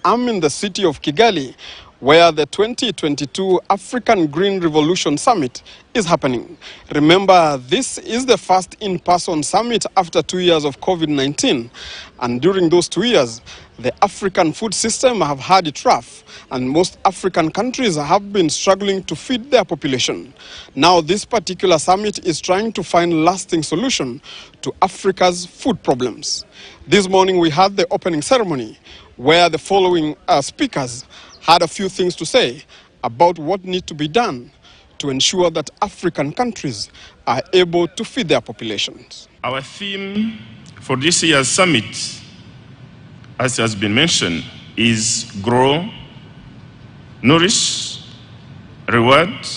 I'm in the city of Kigali, where the 2022 African Green Revolution Summit is happening. Remember, this is the first in-person summit after 2 years of COVID-19. And during those 2 years, the African food system have had it rough, and most African countries have been struggling to feed their population. Now, this particular summit is trying to find lasting solution to Africa's food problems. This morning, we had the opening ceremony, where the following speakers had a few things to say about what needs to be done to ensure that African countries are able to feed their populations. Our theme for this year's summit, as has been mentioned, is Grow, Nourish, Reward,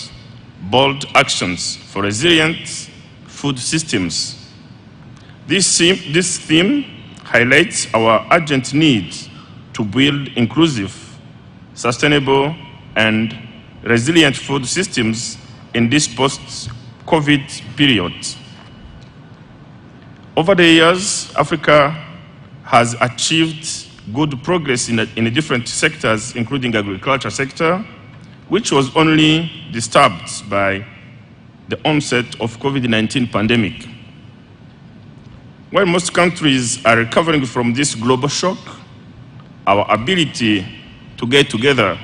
Bold Actions for Resilient Food Systems. This theme highlights our urgent need to build inclusive, sustainable, and resilient food systems in this post-COVID period. Over the years, Africa has achieved good progress in different sectors, including the agriculture sector, which was only disturbed by the onset of COVID-19 pandemic. While most countries are recovering from this global shock, our ability to get together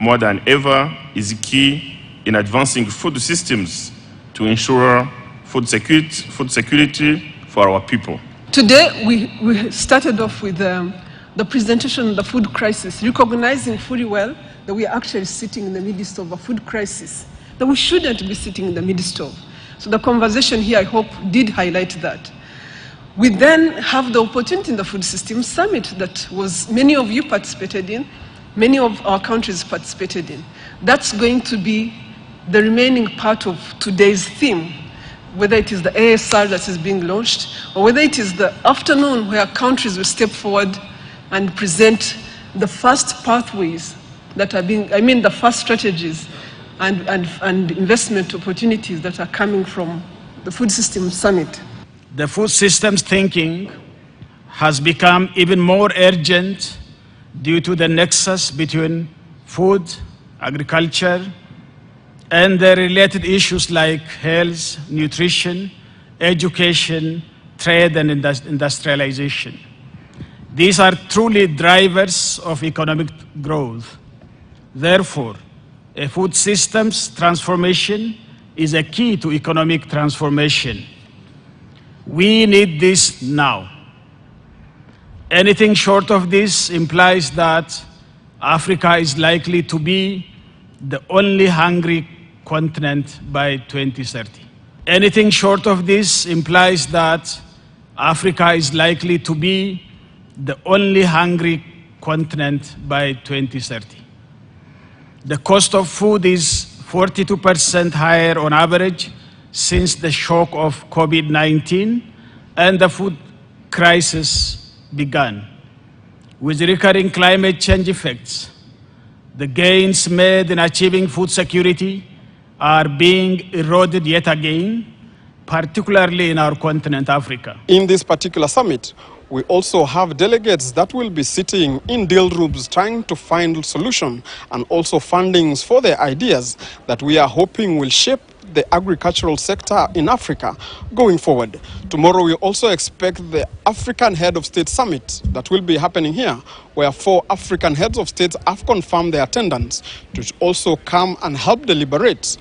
more than ever is key in advancing food systems to ensure food security for our people. Today, we started off with the presentation of the food crisis, recognizing fully well that we are actually sitting in the midst of a food crisis that we shouldn't be sitting in the midst of. So the conversation here, I hope, did highlight that. We then have the opportunity in the Food Systems Summit that many of you participated in, many of our countries participated in. That's going to be the remaining part of today's theme, whether it is the ASR that is being launched, or whether it is the afternoon where countries will step forward and present the first pathways that are the first strategies and investment opportunities that are coming from the Food Systems Summit. The food systems thinking has become even more urgent due to the nexus between food, agriculture, and the related issues like health, nutrition, education, trade, and industrialization. These are truly drivers of economic growth. Therefore, a food systems transformation is a key to economic transformation. We need this now. Anything short of this implies that Africa is likely to be the only hungry continent by 2030. Anything short of this implies that Africa is likely to be the only hungry continent by 2030. The cost of food is 42% higher on average since the shock of COVID-19 and the food crisis began. With recurring climate change effects, the gains made in achieving food security are being eroded yet again, particularly in our continent, Africa. In this particular summit, we also have delegates that will be sitting in deal rooms trying to find solution and also fundings for their ideas that we are hoping will shape the agricultural sector in Africa going forward. Tomorrow we also expect the African Head of State Summit that will be happening here, where 4 African heads of states have confirmed their attendance to also come and help deliberate